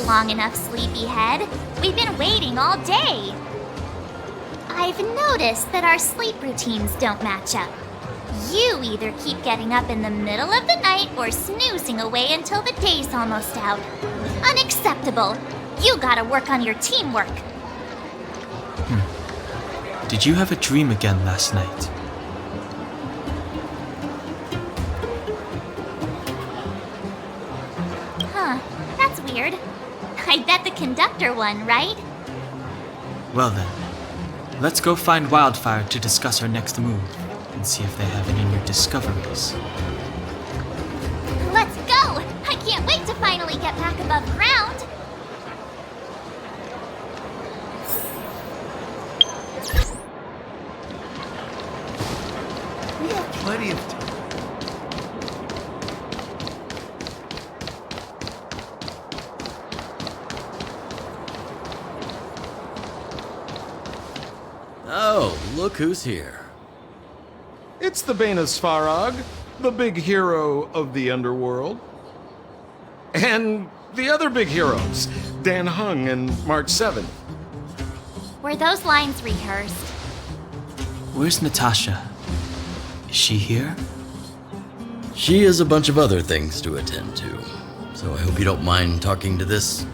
long enough, sleepyhead. We've been waiting all day. I've noticed that our sleep routines don't match up. You either keep getting up in the middle of the night or snoozing away until the day's almost out. Unacceptable. You gotta work on your teamwork. Did you have a dream again last night? Huh, that's weird. I bet the conductor won, right? Well then, let's go find Wildfire to discuss our next move and see if they have any new discoveries. Let's go! I can't wait to finally get back above ground! We have plenty of time. Oh, look who's here. It's the Bane of Svarog, the big hero of the underworld. And the other big heroes, Dan Hung and March 7. Were those lines rehearsed? Where's Natasha? Is she here? She has a bunch of other things to attend to, so I hope you don't mind talking to this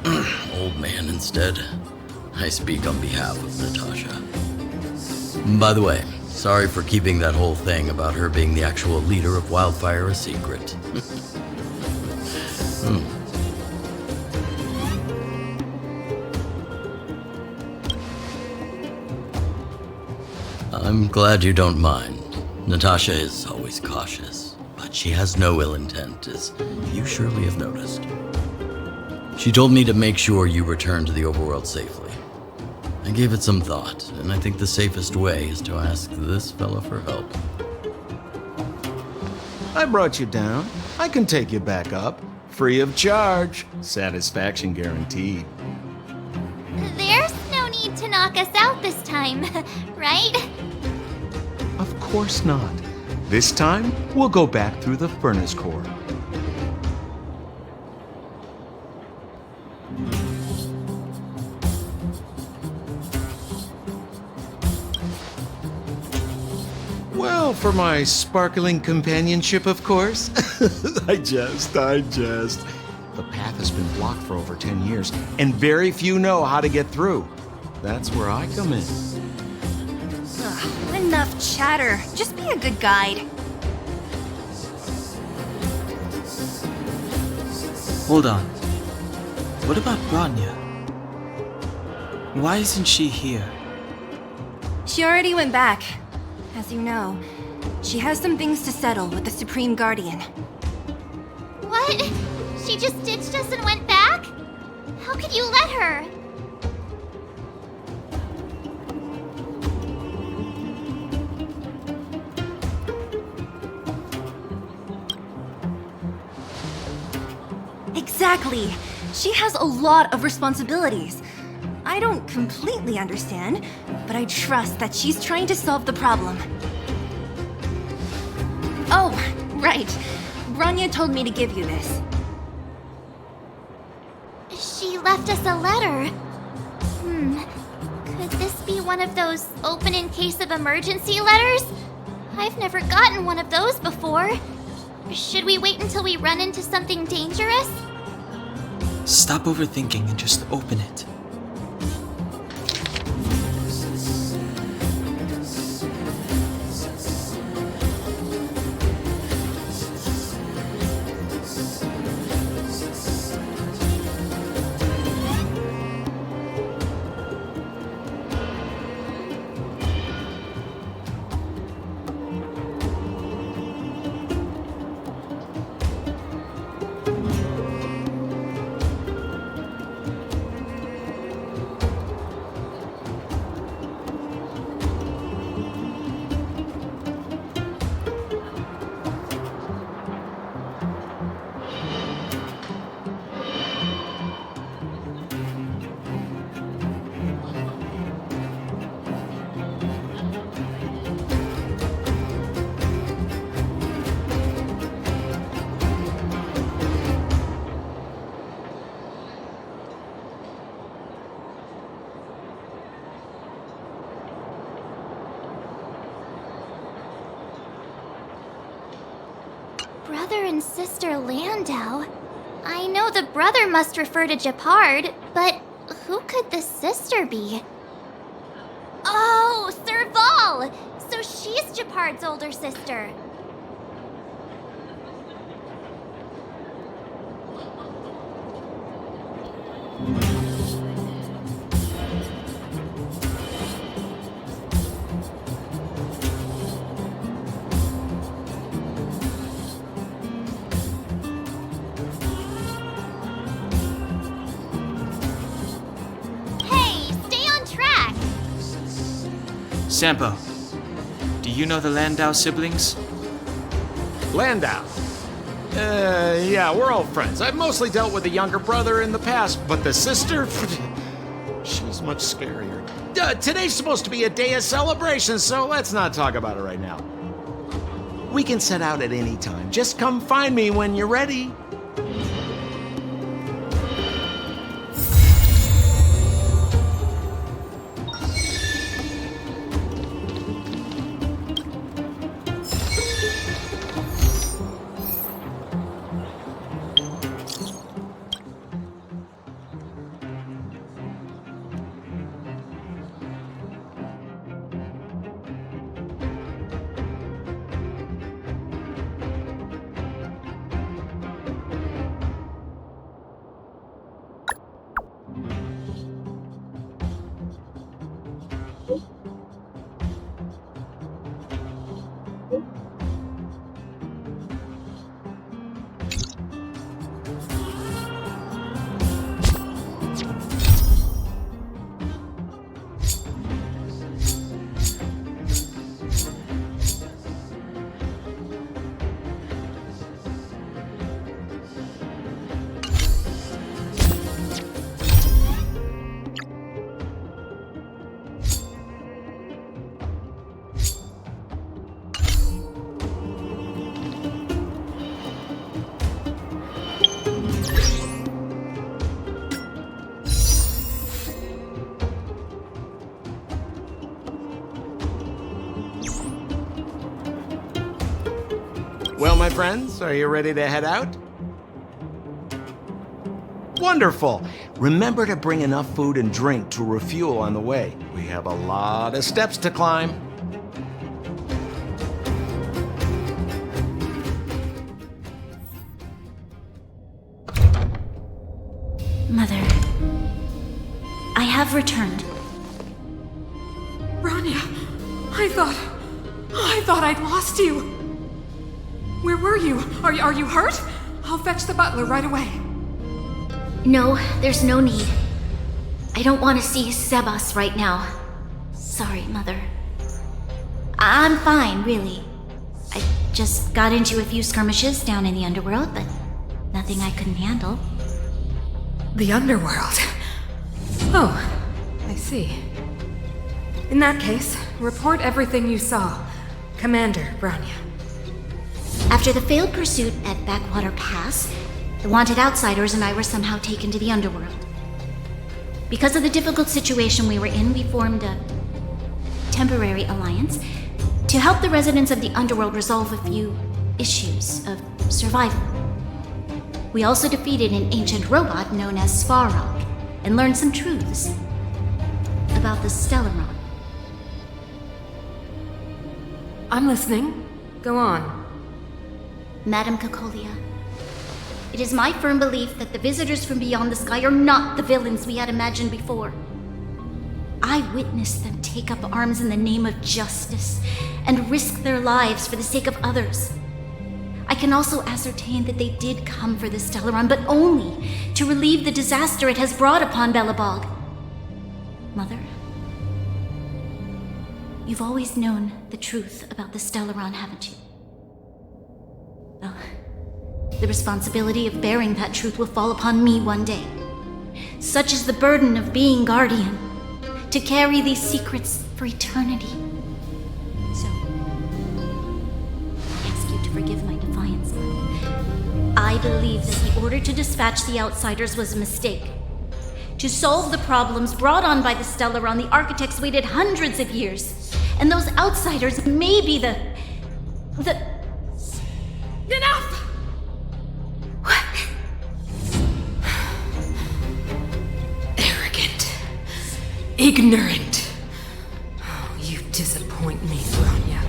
old man instead. I speak on behalf of Natasha. By the way, sorry for keeping that whole thing about her being the actual leader of Wildfire a secret. I'm glad you don't mind. Natasha is always cautious, but she has no ill intent, as you surely have noticed. She told me to make sure you return to the overworld safely. I gave it some thought, and I think the safest way is to ask this fella for help. I brought you down. I can take you back up. Free of charge. Satisfaction guaranteed. There's no need to knock us out this time, right? Of course not. This time, we'll go back through the furnace core. Well, for my sparkling companionship, of course. I jest. The path has been blocked for over 10 years, and very few know how to get through. That's where I come in. Ugh, enough chatter. Just be a good guide. Hold on. What about Branya? Why isn't she here? She already went back. As you know, she has some things to settle with the Supreme Guardian. What? She just ditched us and went back? How could you let her? Exactly. She has a lot of responsibilities. I don't completely understand, but I trust that she's trying to solve the problem. Oh, right. Branya told me to give you this. She left us a letter. Could this be one of those open in case of emergency letters? I've never gotten one of those before. Should we wait until we run into something dangerous? Stop overthinking and just open it. Brother and sister Landau. I know the brother must refer to Gepard, but who could the sister be? Oh, Serval! So she's Gepard's older sister. Sampo, do you know the Landau siblings? Landau? Yeah, we're old friends. I've mostly dealt with the younger brother in the past, but the sister? She's much scarier. Today's supposed to be a day of celebration, so let's not talk about it right now. We can set out at any time. Just come find me when you're ready. Well, my friends, are you ready to head out? Wonderful! Remember to bring enough food and drink to refuel on the way. We have a lot of steps to climb. Mother, I have returned. Bronya, I thought I'd lost you. Where were you? Are you hurt? I'll fetch the butler right away. No, there's no need. I don't want to see Sebas right now. Sorry, Mother. I'm fine, really. I just got into a few skirmishes down in the underworld, but nothing I couldn't handle. The underworld? Oh, I see. In that case, report everything you saw. Commander Bronya. After the failed pursuit at Backwater Pass, the wanted outsiders and I were somehow taken to the underworld. Because of the difficult situation we were in, we formed a temporary alliance to help the residents of the underworld resolve a few issues of survival. We also defeated an ancient robot known as Svarog and learned some truths about the Stellaron. I'm listening. Go on. Madam Cacolia, it is my firm belief that the visitors from beyond the sky are not the villains we had imagined before. I witnessed them take up arms in the name of justice and risk their lives for the sake of others. I can also ascertain that they did come for the Stellaron, but only to relieve the disaster it has brought upon Belobog. Mother, you've always known the truth about the Stellaron, haven't you? Well, the responsibility of bearing that truth will fall upon me one day. Such is the burden of being Guardian, to carry these secrets for eternity. So, I ask you to forgive my defiance, Mother. I believe that the order to dispatch the outsiders was a mistake. To solve the problems brought on by the Stellaron, the architects waited hundreds of years. And those outsiders may be the... Enough! Ignorant. Oh, you disappoint me, Bronya.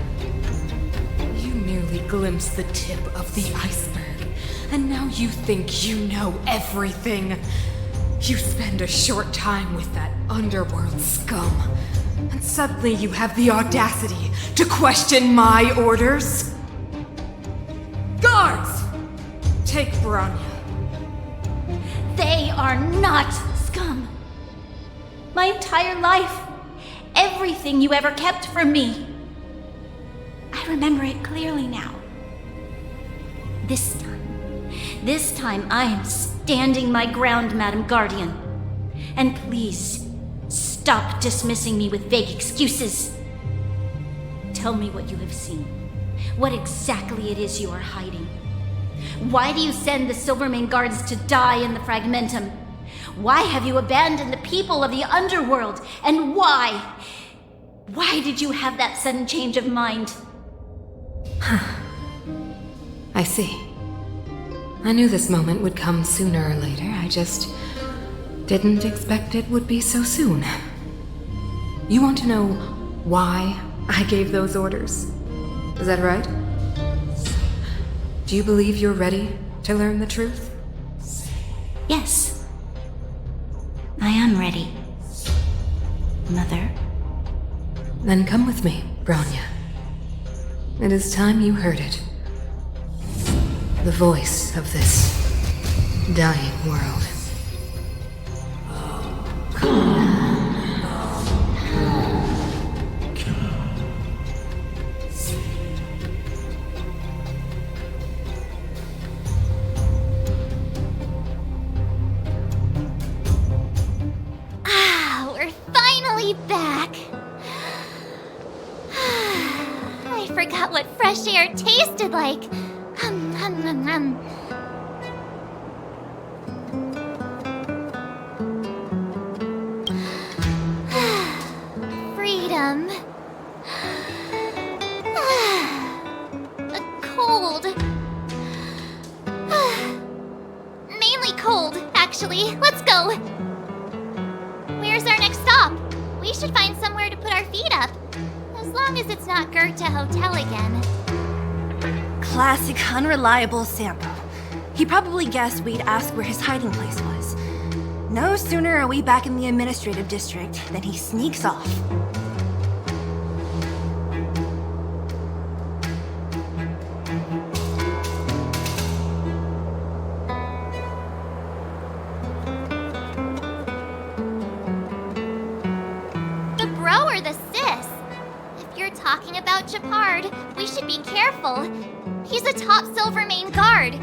You merely glimpsed the tip of the iceberg, and now you think you know everything. You spend a short time with that underworld scum, and suddenly you have the audacity to question my orders? Guards! Take Bronya. They are not scum. My entire life, everything you ever kept from me. I remember it clearly now. This time I am standing my ground, Madam Guardian. And please, stop dismissing me with vague excuses. Tell me what you have seen. What exactly it is you are hiding. Why do you send the Silvermane guards to die in the Fragmentum? Why have you abandoned the people of the underworld? And why? Why did you have that sudden change of mind? I see. I knew this moment would come sooner or later. I just didn't expect it would be so soon. You want to know why I gave those orders? Is that right? Do you believe you're ready to learn the truth? Yes. I am ready. Mother. Then come with me, Bronya. It is time you heard it. The voice of this dying world. We're finally back. I forgot what fresh air tasted like. Freedom. A cold. Mainly cold, actually. Let's go. Where's our next stop? We should find somewhere to put our feet up. As long as it's not Goethe Hotel again. Classic unreliable Sampo. He probably guessed we'd ask where his hiding place was. No sooner are we back in the administrative district than he sneaks off. The bro or the sis? If you're talking about Japard, we should be careful. He's a top Silvermane guard.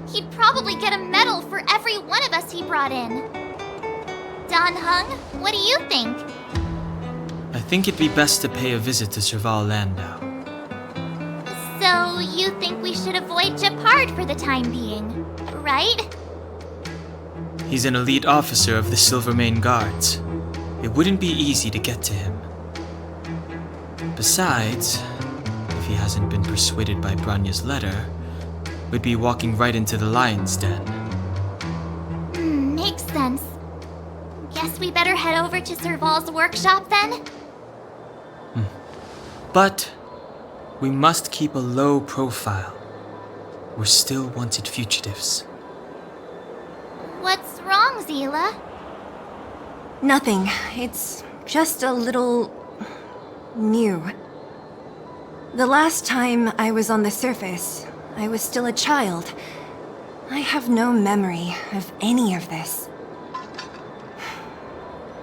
He'd probably get a medal for every one of us he brought in. Dan Hung, what do you think? I think it'd be best to pay a visit to Serval Landau. So you think we should avoid Japard for the time being, right? He's an elite officer of the Silvermane Guards. It wouldn't be easy to get to him. Besides, if he hasn't been persuaded by Branya's letter, we'd be walking right into the lion's den. Makes sense. Guess we better head over to Serval's workshop then? But we must keep a low profile. We're still wanted fugitives. What's wrong, Zila? Nothing. It's just a little... new. The last time I was on the surface, I was still a child. I have no memory of any of this.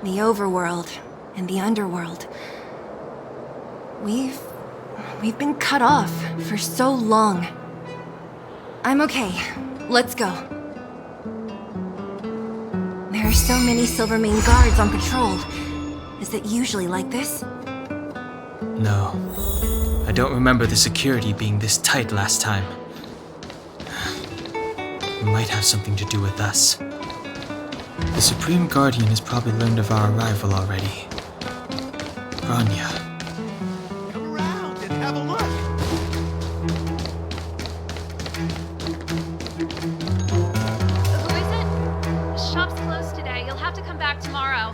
The overworld and the underworld. We've been cut off for so long. I'm okay. Let's go. There are so many Silvermane guards on patrol. Is it usually like this? No. I don't remember the security being this tight last time. It might have something to do with us. The Supreme Guardian has probably learned of our arrival already. Bronya. Come around and have a look. Who is it? The shop's closed today. You'll have to come back tomorrow.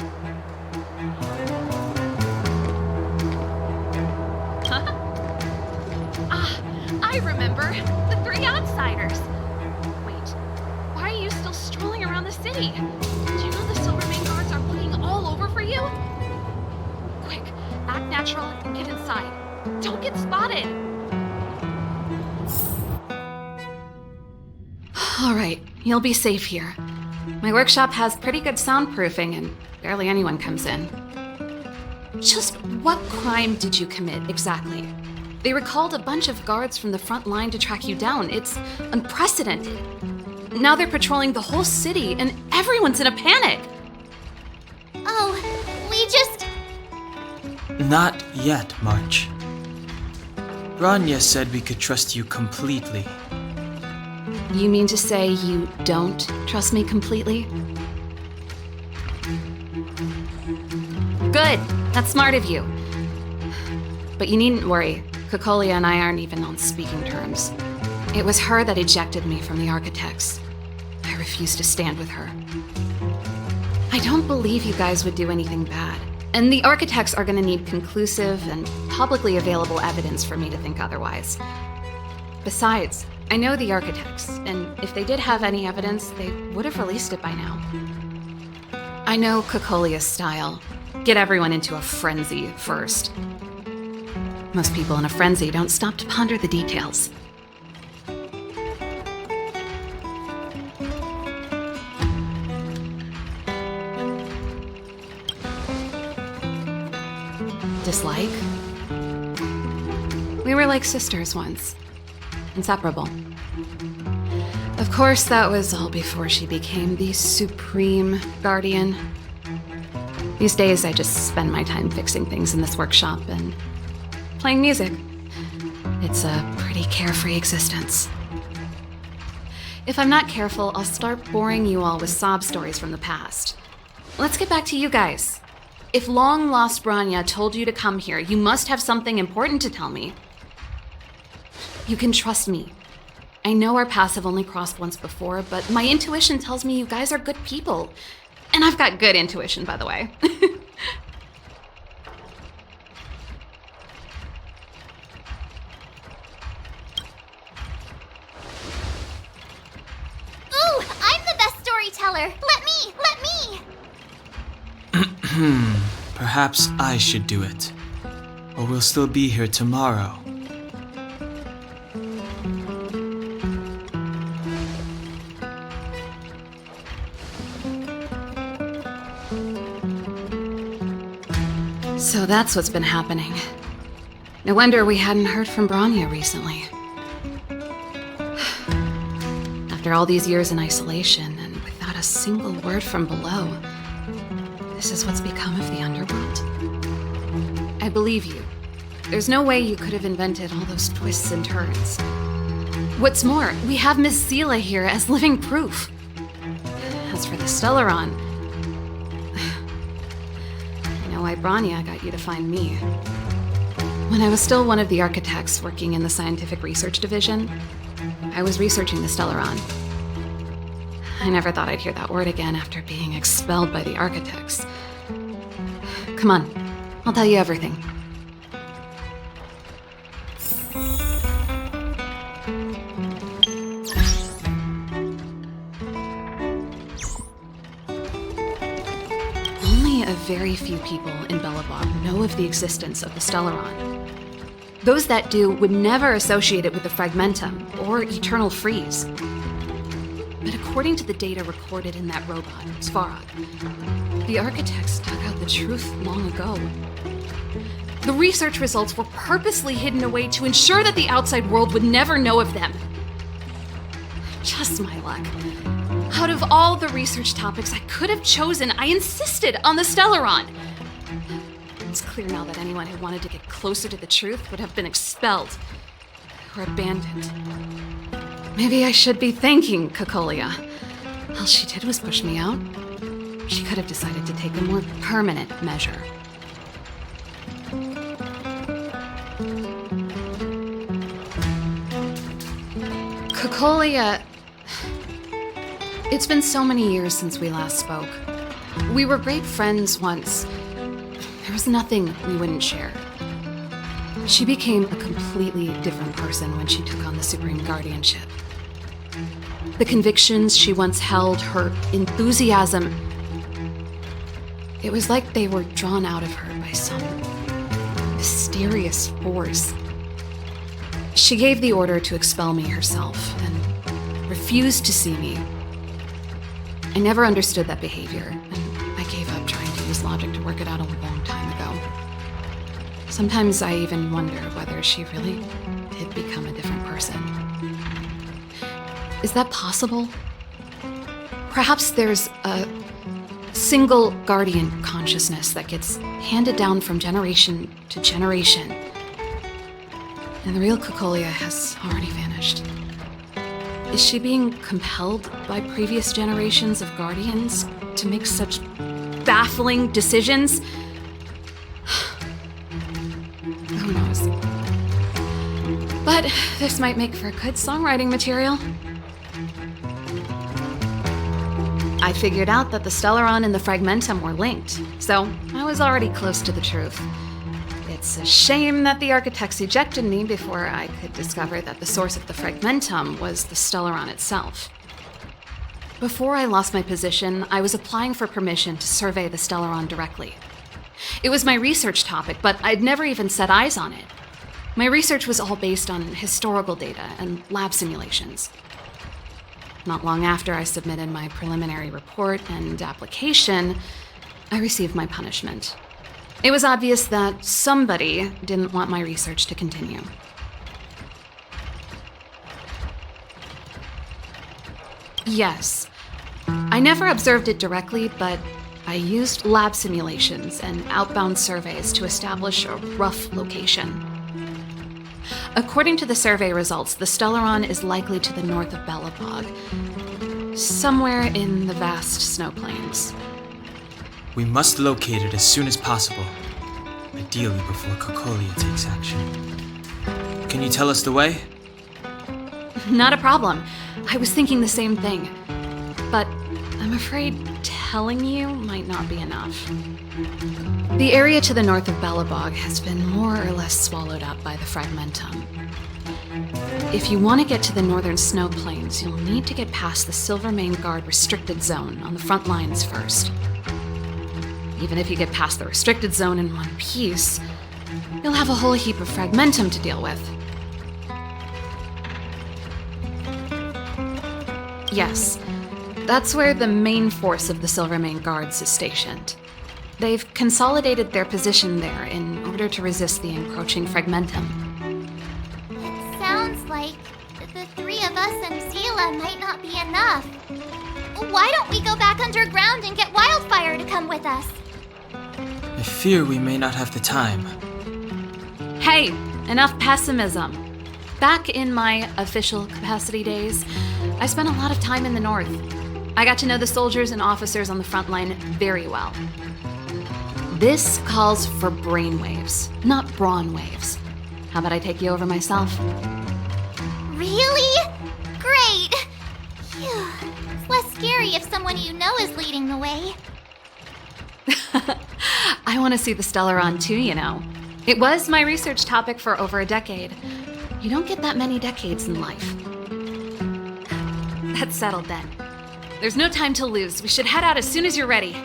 I remember. The three outsiders. Wait, why are you still strolling around the city? Do you know the Silvermane guards are looking all over for you? Quick, act natural and get inside. Don't get spotted. All right, you'll be safe here. My workshop has pretty good soundproofing and barely anyone comes in. Just what crime did you commit exactly? They recalled a bunch of guards from the front line to track you down. It's unprecedented. Now they're patrolling the whole city and everyone's in a panic. Oh, we just... Not yet, March. Bronya said we could trust you completely. You mean to say you don't trust me completely? Good. That's smart of you. But you needn't worry. Kokolia and I aren't even on speaking terms. It was her that ejected me from the Architects. I refuse to stand with her. I don't believe you guys would do anything bad. And the Architects are gonna need conclusive and publicly available evidence for me to think otherwise. Besides, I know the Architects, and if they did have any evidence, they would have released it by now. I know Kokolia's style. Get everyone into a frenzy first. Most people in a frenzy don't stop to ponder the details. Dislike? We were like sisters once. Inseparable. Of course, that was all before she became the Supreme Guardian. These days, I just spend my time fixing things in this workshop and playing music. It's a pretty carefree existence. If I'm not careful, I'll start boring you all with sob stories from the past. Let's get back to you guys. If long-lost Bronya told you to come here, you must have something important to tell me. You can trust me. I know our paths have only crossed once before, but my intuition tells me you guys are good people. And I've got good intuition, by the way. Ooh, I'm the best storyteller! Let me! Perhaps I should do it. Or we'll still be here tomorrow. So that's what's been happening. No wonder we hadn't heard from Bronya recently. After all these years in isolation and without a single word from below, this is what's become of the underworld. I believe you. There's no way you could have invented all those twists and turns. What's more, we have Miss Seela here as living proof. As for the Stellaron, why Bronya got you to find me. When I was still one of the architects working in the scientific research division, I was researching the Stellaron. I never thought I'd hear that word again after being expelled by the architects. Come on, I'll tell you everything. Very few people in Belobog know of the existence of the Stellaron. Those that do would never associate it with the Fragmentum or Eternal Freeze. But according to the data recorded in that robot, Svarog, the architects dug out the truth long ago. The research results were purposely hidden away to ensure that the outside world would never know of them. Just my luck. Out of all the research topics I could have chosen, I insisted on the Stellaron. It's clear now that anyone who wanted to get closer to the truth would have been expelled or abandoned. Maybe I should be thanking Kokolia. All she did was push me out. She could have decided to take a more permanent measure. Kokolia... It's been so many years since we last spoke. We were great friends once. There was nothing we wouldn't share. She became a completely different person when she took on the Supreme Guardianship. The convictions she once held, her enthusiasm, it was like they were drawn out of her by some mysterious force. She gave the order to expel me herself and refused to see me. I never understood that behavior, and I gave up trying to use logic to work it out a long time ago. Sometimes I even wonder whether she really did become a different person. Is that possible? Perhaps there's a single guardian consciousness that gets handed down from generation to generation, and the real Cocolia has already vanished. Is she being compelled by previous generations of guardians to make such baffling decisions? Who knows? But this might make for good songwriting material. I figured out that the Stellaron and the Fragmentum were linked, so I was already close to the truth. It's a shame that the architects ejected me before I could discover that the source of the Fragmentum was the Stellaron itself. Before I lost my position, I was applying for permission to survey the Stellaron directly. It was my research topic, but I'd never even set eyes on it. My research was all based on historical data and lab simulations. Not long after I submitted my preliminary report and application, I received my punishment. It was obvious that somebody didn't want my research to continue. Yes, I never observed it directly, but I used lab simulations and outbound surveys to establish a rough location. According to the survey results, the Stellaron is likely to the north of Belobog, somewhere in the vast snow plains. We must locate it as soon as possible, ideally before Cocolia takes action. Can you tell us the way? Not a problem. I was thinking the same thing. But I'm afraid telling you might not be enough. The area to the north of Belobog has been more or less swallowed up by the Fragmentum. If you want to get to the northern snow plains, you'll need to get past the Silvermane Guard restricted zone on the front lines first. Even if you get past the restricted zone in one piece, you'll have a whole heap of Fragmentum to deal with. Yes, that's where the main force of the Silvermane Guards is stationed. They've consolidated their position there in order to resist the encroaching Fragmentum. It sounds like the three of us and Zila might not be enough. Why don't we go back underground and get Wildfire to come with us? I fear we may not have the time. Hey, enough pessimism. Back in my official capacity days, I spent a lot of time in the north. I got to know the soldiers and officers on the front line very well. This calls for brainwaves, not brawn waves. How about I take you over myself? Really? Great! Phew. It's less scary if someone you know is leading the way. I want to see the Stellaron too, you know. It was my research topic for over a decade. You don't get that many decades in life. That's settled then. There's no time to lose. We should head out as soon as you're ready.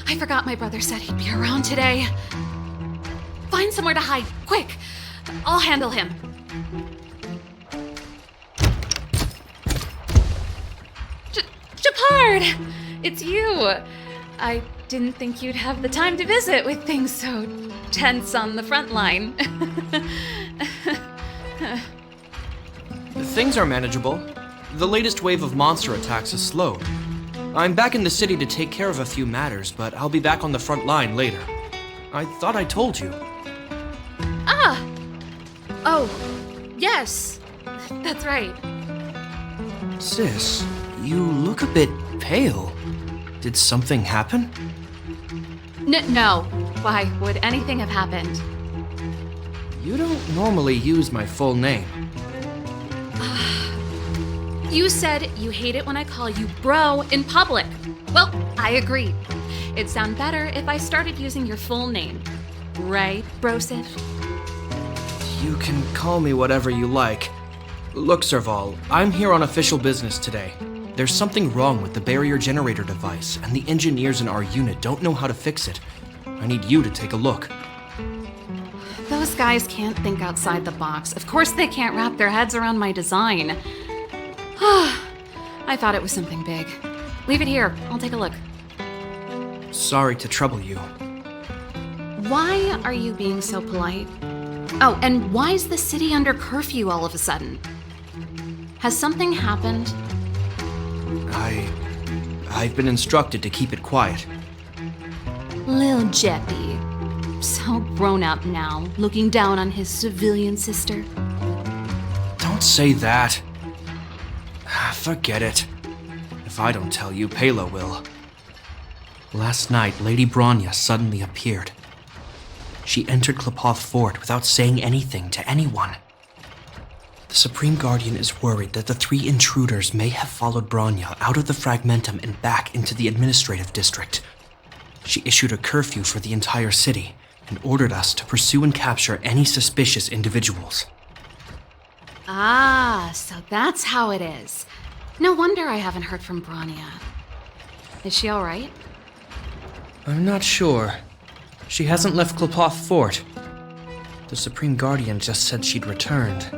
I forgot my brother said he'd be around today. Find somewhere to hide, quick! I'll handle him. Shepard! It's you! I didn't think you'd have the time to visit with things so tense on the front line. Things are manageable. The latest wave of monster attacks has slowed. I'm back in the city to take care of a few matters, but I'll be back on the front line later. I thought I told you. Ah! Oh, yes. That's right. Sis, you look a bit pale. Did something happen? No. Why would anything have happened? You don't normally use my full name. You said you hate it when I call you bro in public. Well, I agree. It'd sound better if I started using your full name. Right, Brosif? You can call me whatever you like. Look, Serval, I'm here on official business today. There's something wrong with the barrier generator device, and the engineers in our unit don't know how to fix it. I need you to take a look. Those guys can't think outside the box. Of course they can't wrap their heads around my design. I thought it was something big. Leave it here. I'll take a look. Sorry to trouble you. Why are you being so polite? Oh, and why is the city under curfew all of a sudden? Has something happened? I've been instructed to keep it quiet. Lil Jeppy. So grown up now, looking down on his civilian sister. Don't say that. Forget it. If I don't tell you, Pela will. Last night, Lady Bronya suddenly appeared. She entered Klepoth Fort without saying anything to anyone. The Supreme Guardian is worried that the 3 intruders may have followed Bronya out of the Fragmentum and back into the administrative district. She issued a curfew for the entire city and ordered us to pursue and capture any suspicious individuals. Ah, so that's how it is. No wonder I haven't heard from Bronya. Is she all right? I'm not sure. She hasn't left Klepoth Fort. The Supreme Guardian just said she'd returned.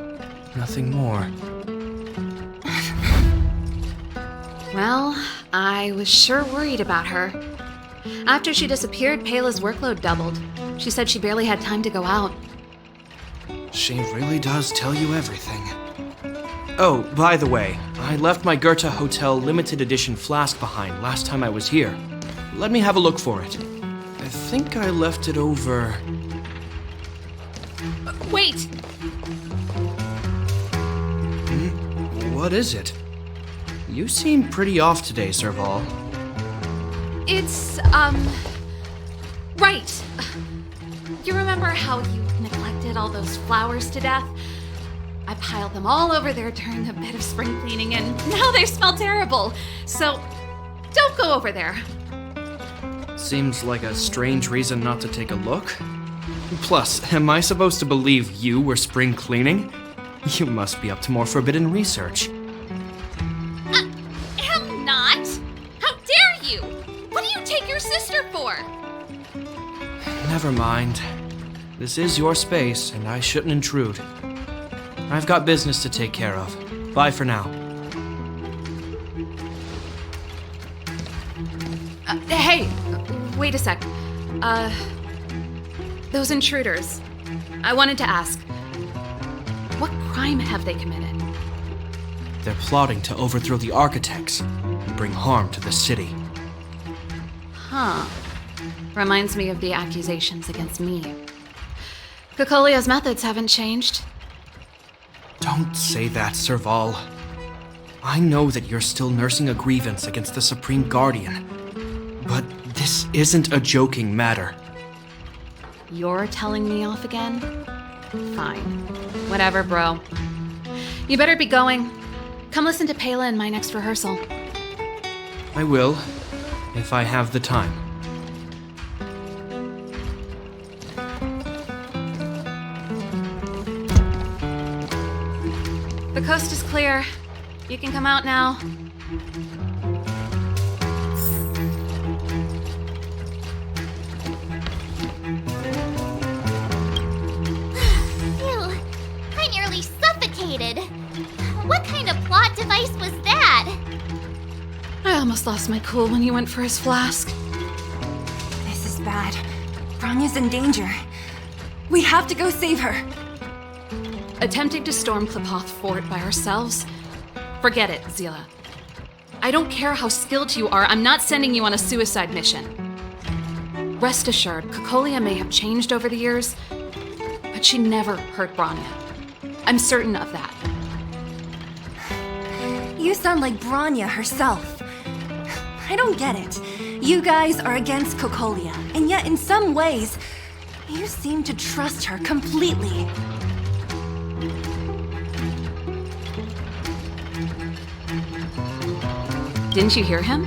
Nothing more. Well, I was sure worried about her. After she disappeared, Pela's workload doubled. She said she barely had time to go out. She really does tell you everything. Oh, by the way, I left my Goethe Hotel limited edition flask behind last time I was here. Let me have a look for it. I think I left it over... Wait! What is it? You seem pretty off today, Serval. It's, right. You remember how you neglected all those flowers to death? I piled them all over there during a bit of spring cleaning, and now they smell terrible. So, don't go over there. Seems like a strange reason not to take a look. Plus, am I supposed to believe you were spring cleaning? You must be up to more forbidden research. Am not! How dare you! What do you take your sister for? Never mind. This is your space, and I shouldn't intrude. I've got business to take care of. Bye for now. Hey, wait a sec. Those intruders. I wanted to ask, what crime have they committed? They're plotting to overthrow the architects and bring harm to the city. Huh. Reminds me of the accusations against me. Kokolio's methods haven't changed. Don't say that, Serval. I know that you're still nursing a grievance against the Supreme Guardian, but this isn't a joking matter. You're telling me off again? Fine. Whatever, bro. You better be going. Come listen to Pela in my next rehearsal. I will, if I have the time. The coast is clear. You can come out now. of ice was that? I almost lost my cool when he went for his flask. This is bad. Bronya's in danger. We have to go save her. Attempting to storm Klipoth Fort by ourselves? Forget it, Zila. I don't care how skilled you are, I'm not sending you on a suicide mission. Rest assured, Cocolia may have changed over the years, but she never hurt Bronya. I'm certain of that. You sound like Bronya herself. I don't get it. You guys are against Cocolia, and yet in some ways, you seem to trust her completely. Didn't you hear him?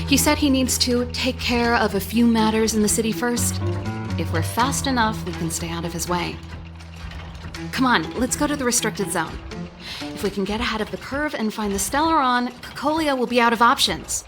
He said he needs to take care of a few matters in the city first. If we're fast enough, we can stay out of his way. Come on, let's go to the restricted zone. If we can get ahead of the curve and find the Stellaron, Cocolia will be out of options.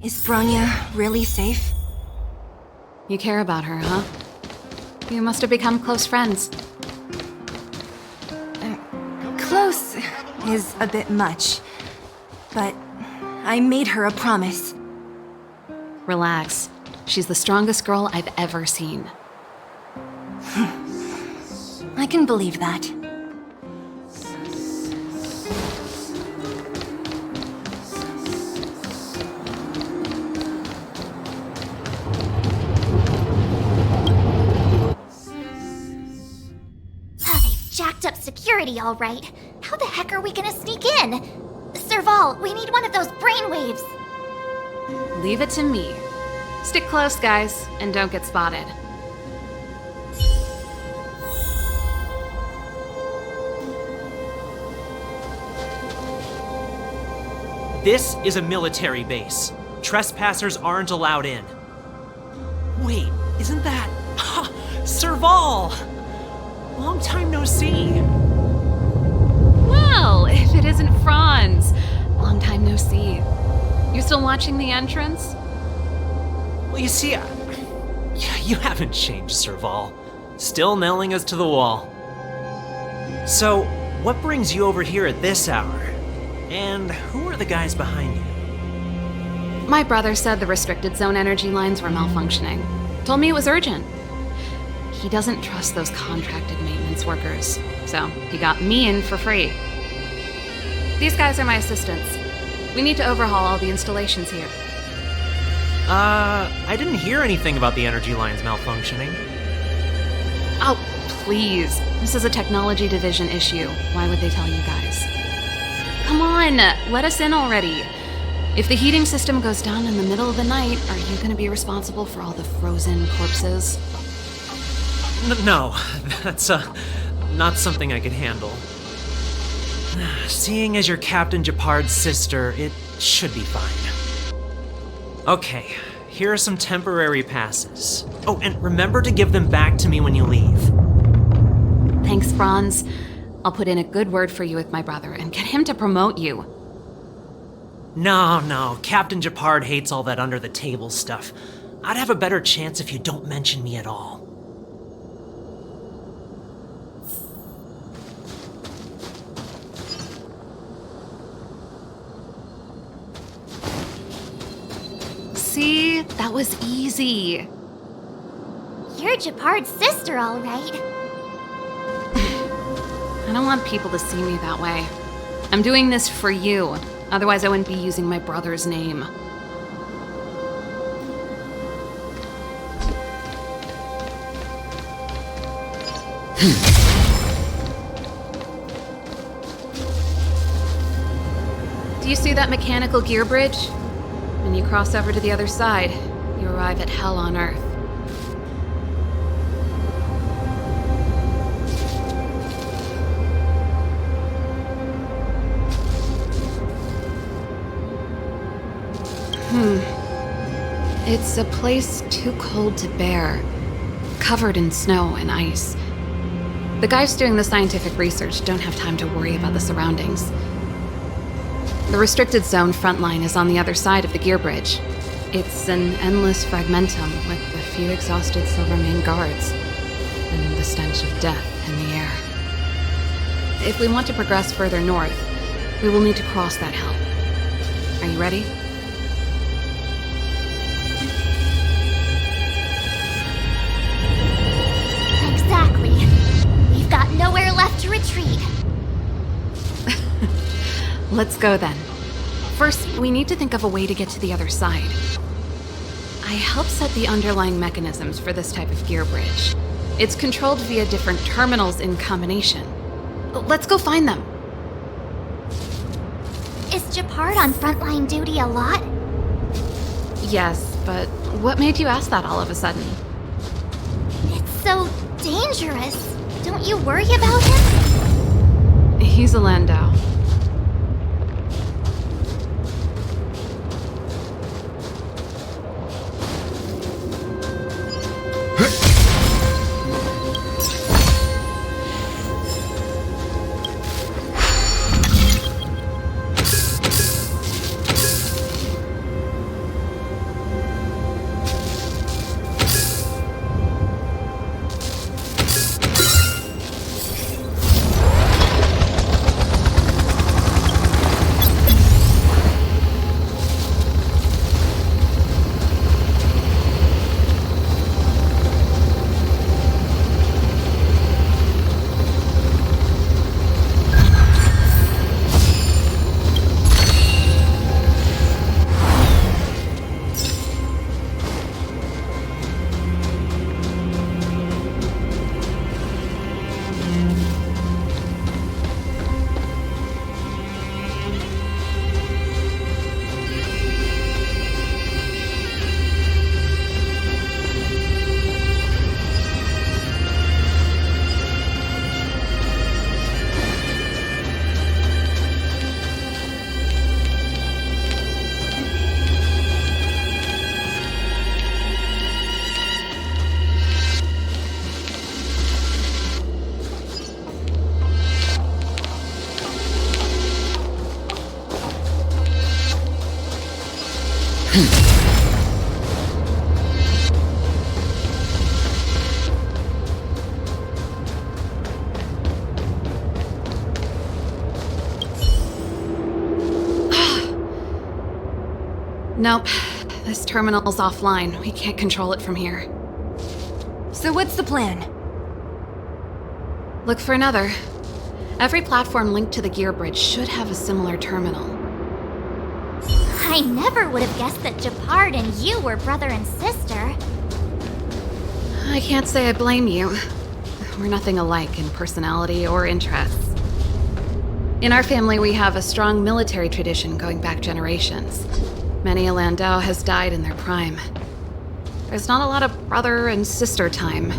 Is Bronya really safe? You care about her, huh? You must have become close friends. Close is a bit much, but I made her a promise. Relax. She's the strongest girl I've ever seen. I can believe that. Jacked up security, all right. How the heck are we gonna sneak in? Serval, we need one of those brainwaves. Leave it to me. Stick close, guys, and don't get spotted. This is a military base. Trespassers aren't allowed in. Wait, isn't that... Ha! Serval! Long time no see. Well, if it isn't Franz. Long time no see. You still watching the entrance? Well, you see, you haven't changed, Serval. Still nailing us to the wall. So, what brings you over here at this hour? And who are the guys behind you? My brother said the restricted zone energy lines were malfunctioning. Told me it was urgent. He doesn't trust those contracted maintenance workers, so he got me in for free. These guys are my assistants. We need to overhaul all the installations here. I didn't hear anything about the energy lines malfunctioning. Oh, please. This is a technology division issue. Why would they tell you guys? Come on, let us in already. If the heating system goes down in the middle of the night, are you going to be responsible for all the frozen corpses? No, that's not something I could handle. Seeing as you're Captain Japard's sister, it should be fine. Okay, here are some temporary passes. Oh, and remember to give them back to me when you leave. Thanks, Franz. I'll put in a good word for you with my brother and get him to promote you. No, Captain Japard hates all that under-the-table stuff. I'd have a better chance if you don't mention me at all. See? That was easy. You're Japard's sister, all right. I don't want people to see me that way. I'm doing this for you. Otherwise, I wouldn't be using my brother's name. Do you see that mechanical gear bridge? When you cross over to the other side, you arrive at Hell on Earth. It's a place too cold to bear, covered in snow and ice. The guys doing the scientific research don't have time to worry about the surroundings. The restricted zone front line is on the other side of the gear bridge. It's an endless fragmentum with a few exhausted Silvermane guards, and the stench of death in the air. If we want to progress further north, we will need to cross that hell. Are you ready? Exactly. We've got nowhere left to retreat. Let's go then. First, we need to think of a way to get to the other side. I helped set the underlying mechanisms for this type of gear bridge. It's controlled via different terminals in combination. Let's go find them. Is Japard on frontline duty a lot? Yes, but what made you ask that all of a sudden? It's so dangerous. Don't you worry about him? He's a Landau. Nope. This terminal's offline. We can't control it from here. So what's the plan? Look for another. Every platform linked to the gear bridge should have a similar terminal. I never would have guessed that Japard and you were brother and sister. I can't say I blame you. We're nothing alike in personality or interests. In our family, we have a strong military tradition going back generations. Many a Landau has died in their prime. There's not a lot of brother and sister time.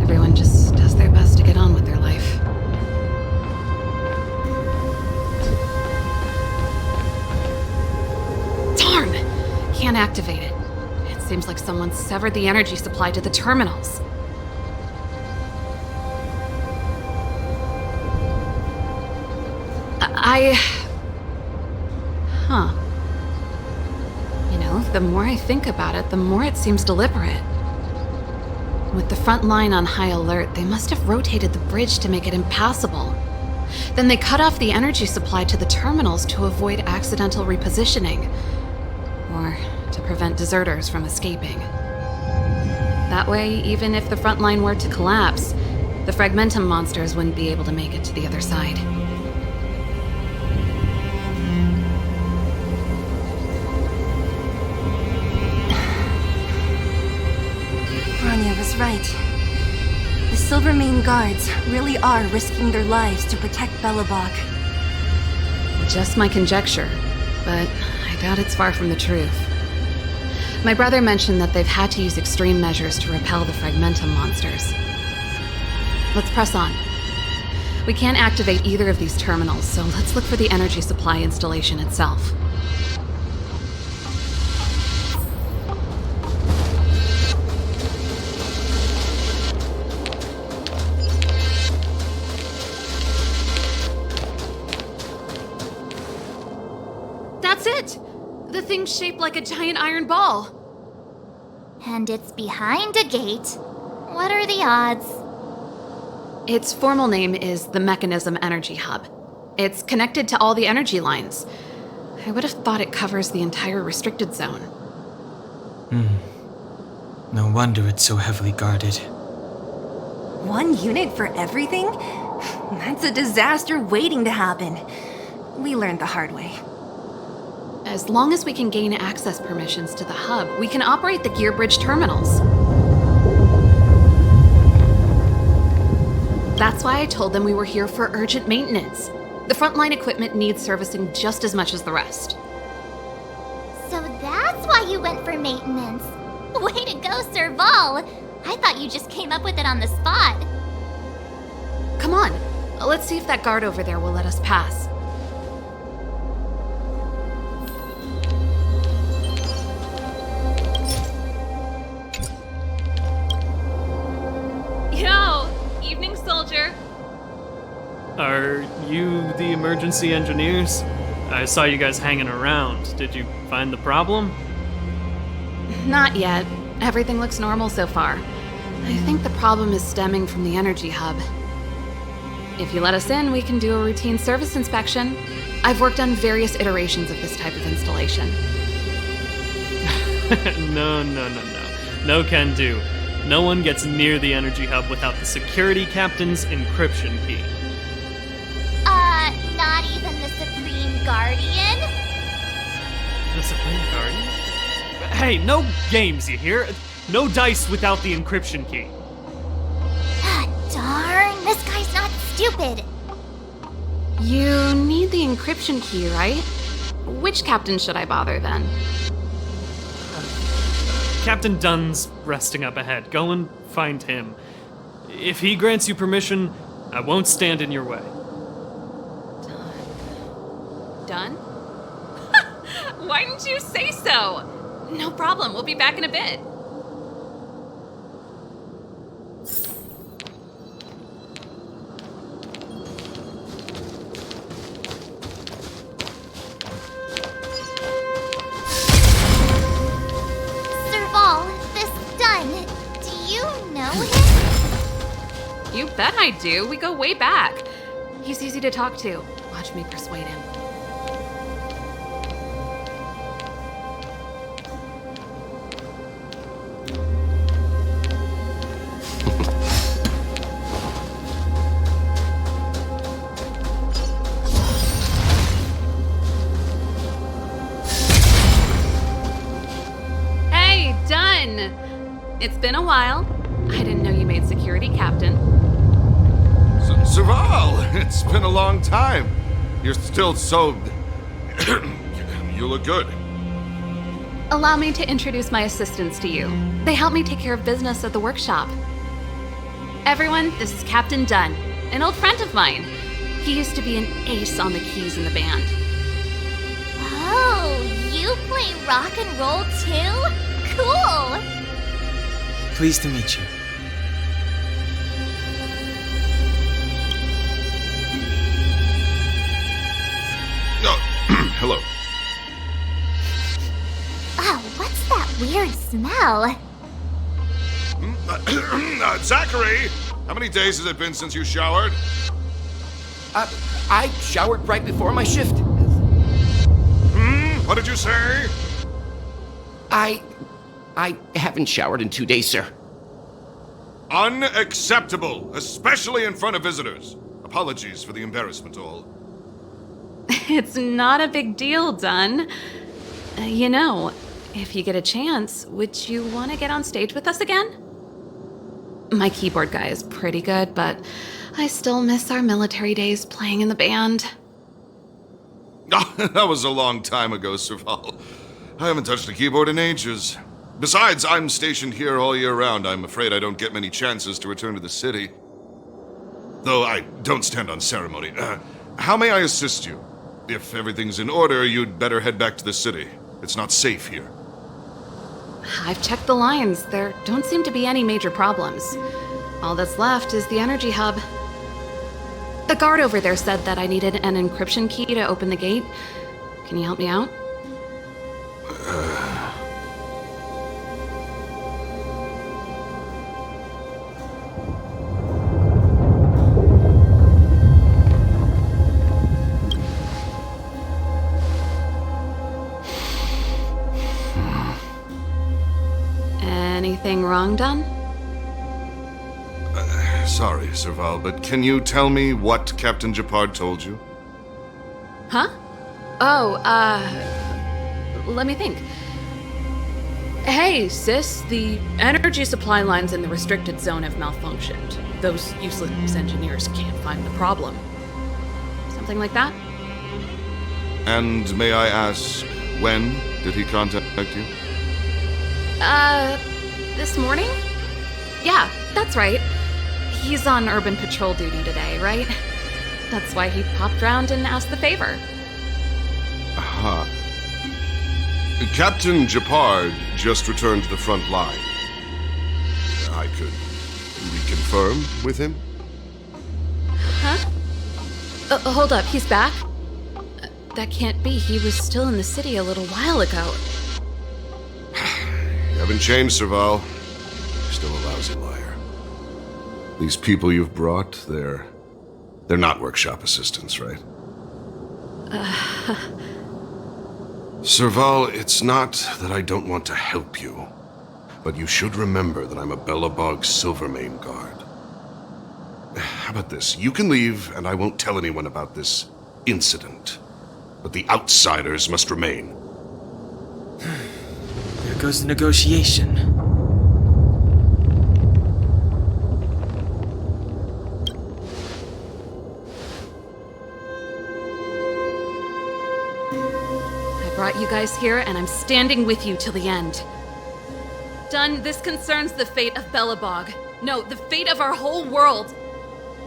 Everyone just does their best to get on with their life. Darn! Can't activate it. It seems like someone severed the energy supply to the terminals. Huh. You know, the more I think about it, the more it seems deliberate. With the front line on high alert, they must have rotated the bridge to make it impassable. Then they cut off the energy supply to the terminals to avoid accidental repositioning, or to prevent deserters from escaping. That way, even if the front line were to collapse, the Fragmentum monsters wouldn't be able to make it to the other side. Bronya was right. The Silvermane guards really are risking their lives to protect Belobog. Just my conjecture, but I doubt it's far from the truth. My brother mentioned that they've had to use extreme measures to repel the Fragmentum monsters. Let's press on. We can't activate either of these terminals, so let's look for the energy supply installation itself. That's it! The thing's shaped like a giant iron ball. And it's behind a gate. What are the odds? Its formal name is the Mechanism Energy Hub. It's connected to all the energy lines. I would have thought it covers the entire restricted zone. No wonder it's so heavily guarded. One unit for everything? That's a disaster waiting to happen. We learned the hard way. As long as we can gain access permissions to the hub, we can operate the gear bridge terminals. That's why I told them we were here for urgent maintenance. The frontline equipment needs servicing just as much as the rest. So that's why you went for maintenance. Way to go, Serval! I thought you just came up with it on the spot. Come on, let's see if that guard over there will let us pass. Yo! Evening, soldier. Are you the emergency engineers? I saw you guys hanging around. Did you find the problem? Not yet. Everything looks normal so far. I think the problem is stemming from the energy hub. If you let us in, we can do a routine service inspection. I've worked on various iterations of this type of installation. No. No can do. No one gets near the energy hub without the security captain's encryption key. Not even the Supreme Guardian? The Supreme Guardian? Hey, no games, you hear? No dice without the encryption key. Darn, this guy's not stupid. You need the encryption key, right? Which captain should I bother then? Captain Dunn's resting up ahead. Go and find him. If he grants you permission, I won't stand in your way. Done? Why didn't you say so? No problem, we'll be back in a bit. Serval, this Dunn, do you know him? You bet I do. We go way back. He's easy to talk to. Watch me persuade him. Hey, Dunn! It's been a while. I didn't know you made security captain. Serval, it's been a long time. You're still so... You look good. Allow me to introduce my assistants to you. They help me take care of business at the workshop. Everyone, this is Captain Dunn, an old friend of mine. He used to be an ace on the keys in the band. Oh, you play rock and roll too? Cool! Pleased to meet you. Hello. Oh, what's that weird smell? Zachary, how many days has it been since you showered? I showered right before my shift. What did you say? I haven't showered in 2 days, sir. Unacceptable, especially in front of visitors. Apologies for the embarrassment, all. It's not a big deal, Dunn. You know, if you get a chance, would you want to get on stage with us again? My keyboard guy is pretty good, but I still miss our military days playing in the band. That was a long time ago, Serval. I haven't touched a keyboard in ages. Besides, I'm stationed here all year round. I'm afraid I don't get many chances to return to the city. Though I don't stand on ceremony. How may I assist you? If everything's in order, you'd better head back to the city. It's not safe here. I've checked the lines. There don't seem to be any major problems. All that's left is the energy hub. The guard over there said that I needed an encryption key to open the gate. Can you help me out? Anything wrong, Dunn? Sorry, Serval, but can you tell me what Captain Japard told you? Huh? Oh, let me think. Hey, sis, the energy supply lines in the restricted zone have malfunctioned. Those useless engineers can't find the problem. Something like that? And may I ask, when did he contact you? This morning? Yeah, that's right. He's on urban patrol duty today, right? That's why he popped round and asked the favor. Aha. Captain Japard just returned to the front line. I could reconfirm with him? Huh? Hold up, he's back? That can't be. He was still in the city a little while ago. You haven't changed, Serval. You're still a lousy liar. These people you've brought, they're not workshop assistants, right? Serval, it's not that I don't want to help you, but you should remember that I'm a Belobog Silvermane guard. How about this? You can leave, and I won't tell anyone about this incident. But the outsiders must remain. There goes the negotiation. I brought you guys here, and I'm standing with you till the end. Dunn, this concerns the fate of Belobog. No, the fate of our whole world.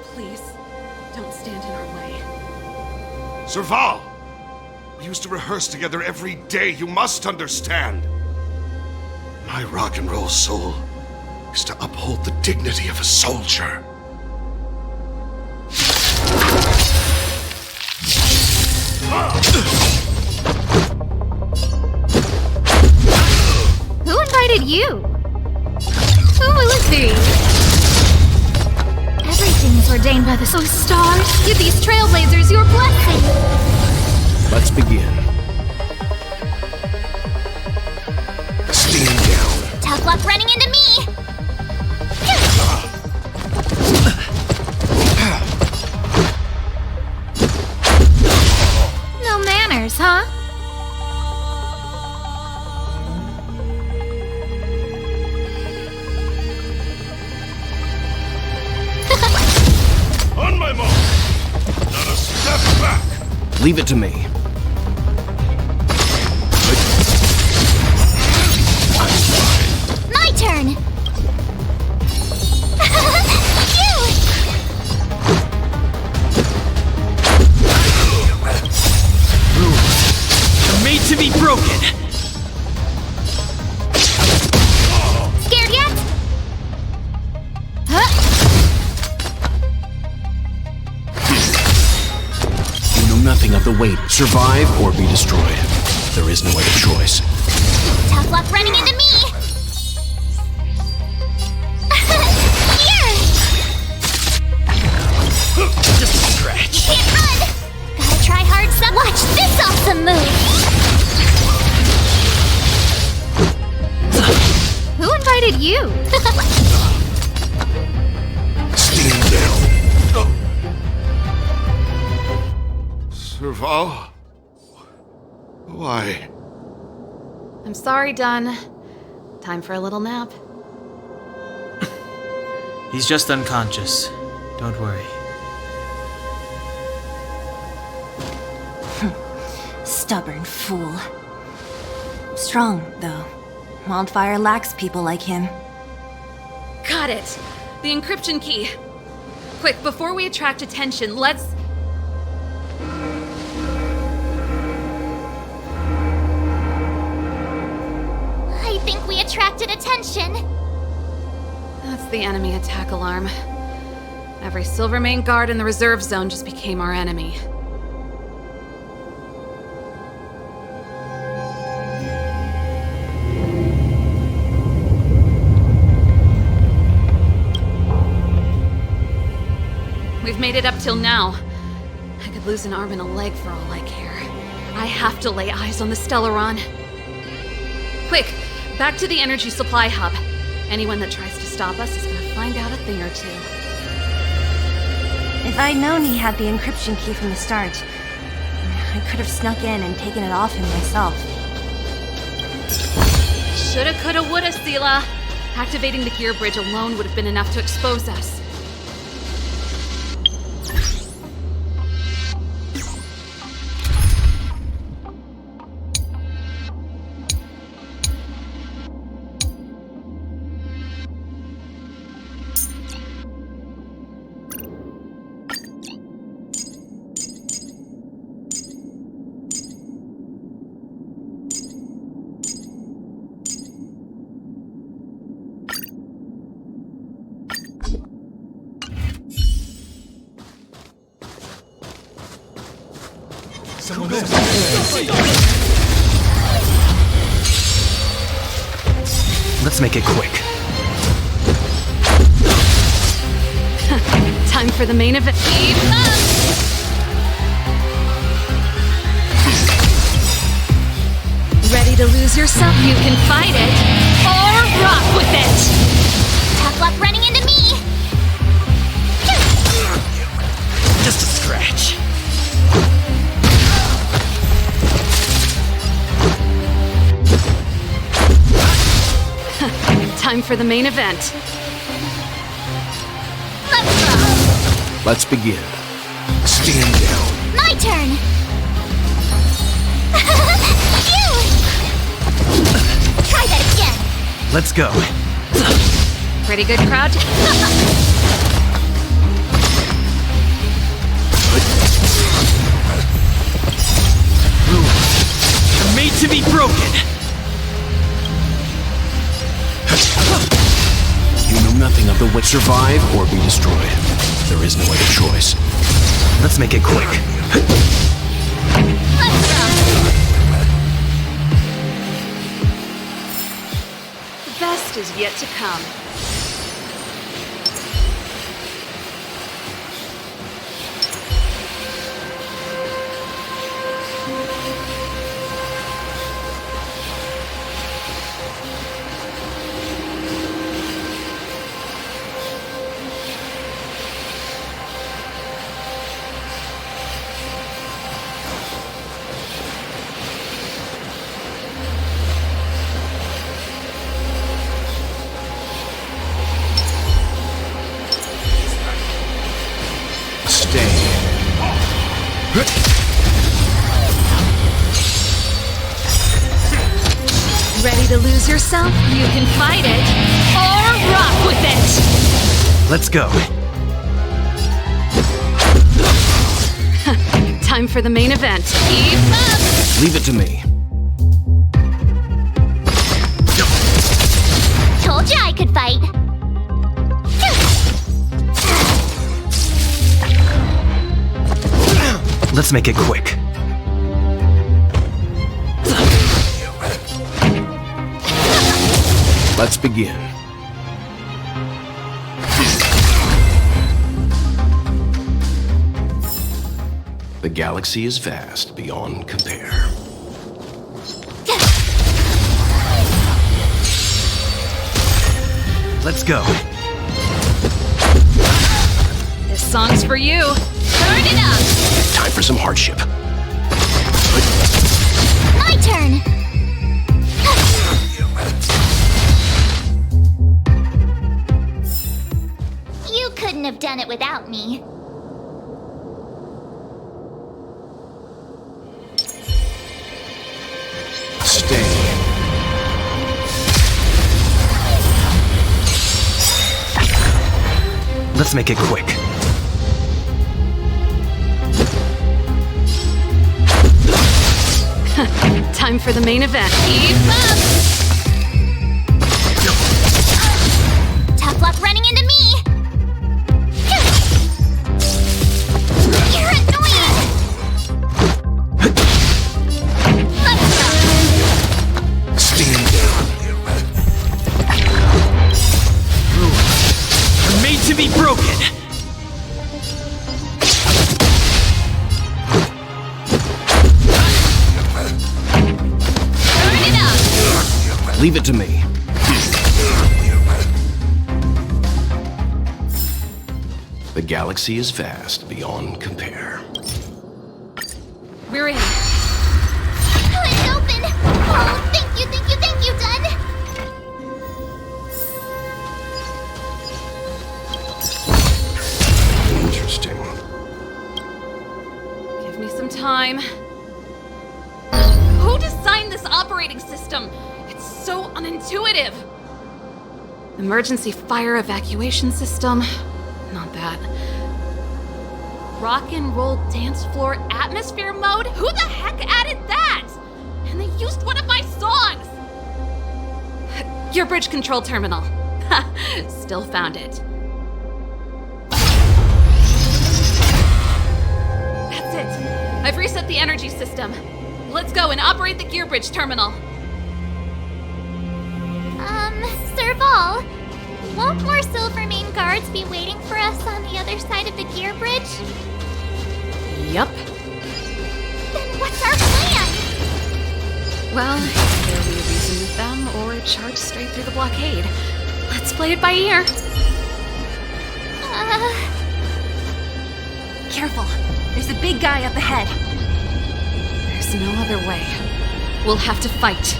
Please, don't stand in our way. Serval! We used to rehearse together every day, you must understand. My rock and roll soul is to uphold the dignity of a soldier. Who invited you? Let's see. Everything is ordained by the stars. Give these trailblazers your blessing. Let's begin. Stand down. Tough luck running into me. No manners, huh? On my mark. Not a step back. Leave it to me. My turn. You're made to be broken! Scared yet? Huh? You know nothing of the weight. Survive or be destroyed. There is no other choice. Tough luck running into me. Here. Just a scratch. Can't run. Gotta try hard some. Watch this awesome move. Who invited you? Stand down. Serval? Why? I'm sorry, Dunn. Time for a little nap. He's just unconscious. Don't worry. Stubborn fool. Strong, though. Wildfire lacks people like him. Got it! The encryption key. Quick, before we attract attention, let's... I think we attracted attention. That's the enemy attack alarm. Every Silvermane guard in the reserve zone just became our enemy. made it up till now. I could lose an arm and a leg for all I care. I have to lay eyes on the Stellaron. Quick, back to the energy supply hub. Anyone that tries to stop us is gonna find out a thing or two. If I'd known he had the encryption key from the start, I could have snuck in and taken it off him myself. Shoulda, coulda, woulda, Sela. Activating the gear bridge alone would have been enough to expose us. Let's make it quick. Time for the main event. Keep up! Ready to lose yourself? You can fight it, or rock with it! Tough luck running into me! Just a scratch. Time for the main event. Let's go! Let's begin. Stand down. My turn! Phew! Try that again! Let's go. Pretty good crowd. You're made to be broken. You know nothing of the way. Survive or be destroyed. There is no other choice. Let's make it quick. Let's go! The best is yet to come. Ready to lose yourself? You can fight it, or rock with it! Let's go. Time for the main event. Keep up! Leave it to me. Told you I could fight! Let's make it quick. Let's begin. The galaxy is vast beyond compare. Let's go. This song's for you. Turn it up! Time for some hardship. My turn! You couldn't have done it without me. Stay. Let's make it quick. Time for the main event. Keep up! Tough luck running into me! You're annoying! Let's go! Stand down. You're made to be broken. Leave it to me. The galaxy is vast beyond compare. We're in. It's open! Oh, thank you, Dun! Interesting. Give me some time. Who designed this operating system? It's so unintuitive. Emergency fire evacuation system? Not that. Rock and roll dance floor atmosphere mode? Who the heck added that? And they used one of my songs! Your bridge control terminal. Ha! Still found it. That's it. I've reset the energy system. Let's go and operate the gear bridge terminal. Serval, won't more Silvermane guards be waiting for us on the other side of the gear bridge? Yup. Then what's our plan? Well, either we reason with them or charge straight through the blockade. Let's play it by ear. Careful. There's a big guy up ahead. There's no other way. We'll have to fight.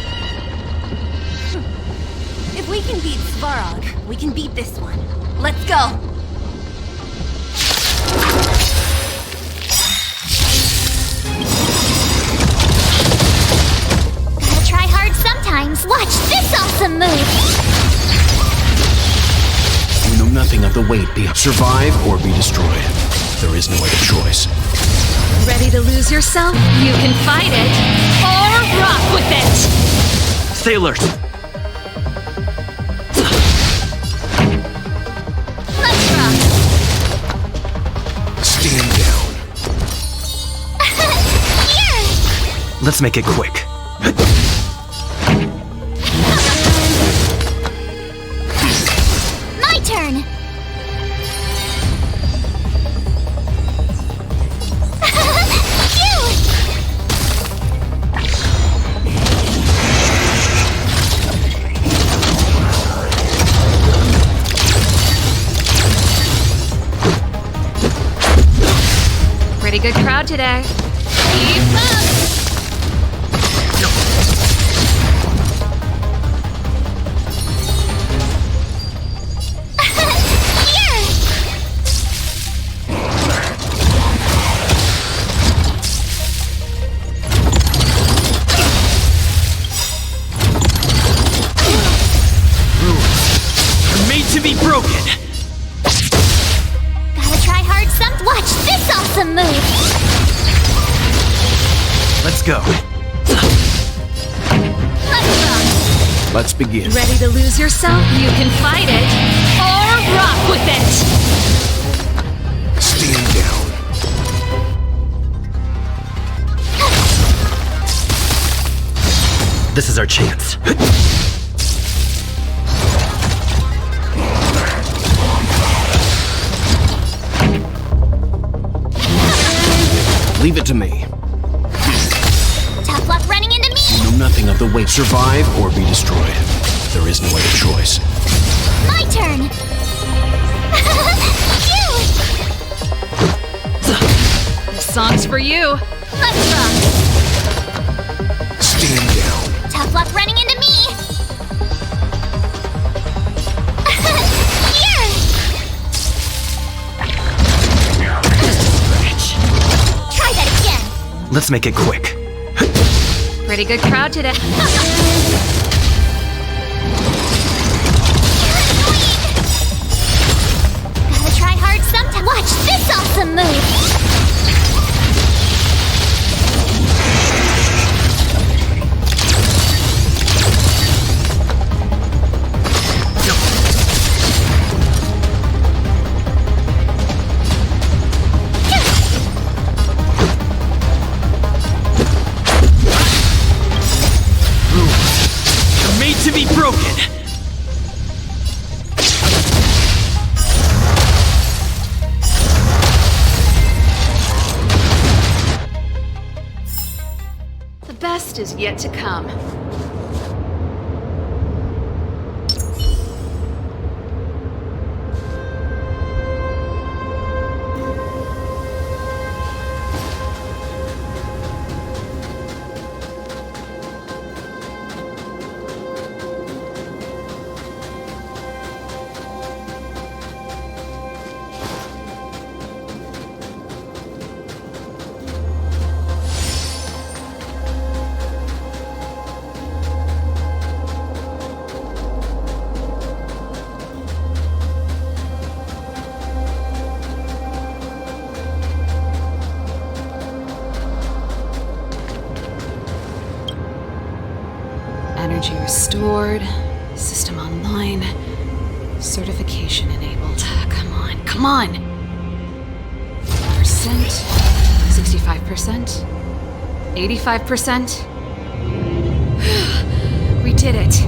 If we can beat Svarog, we can beat this one. Let's go! Gotta try hard sometimes. Watch this awesome move! You know nothing of the weight beyond. Survive or be destroyed. There is no other choice. Ready to lose yourself? You can fight it, or rock with it! Stay alert. Let's rock! Stand down. Here! Let's make it quick. My turn! Pretty good crowd today. Keep up! You're made to be broken. Gotta try hard some. Watch this awesome move! Let's go. Let's rock! Let's begin. Ready to lose yourself? You can fight it, or rock with it! Stand down. This is our chance. Leave it to me. Tough luck running into me! You know nothing of the weight. Survive or be destroyed. There is no other choice. My turn! You! This song's for you. Let's rock! Stand down. Tough luck running into me! Here! Try that again! Let's make it quick. Pretty good crowd today. Gotta try hard sometime. Watch this awesome move! You're made to be broken. The best is yet to come. Energy restored. System online. Certification enabled. Come on, come on! 65%? 85%? We did it.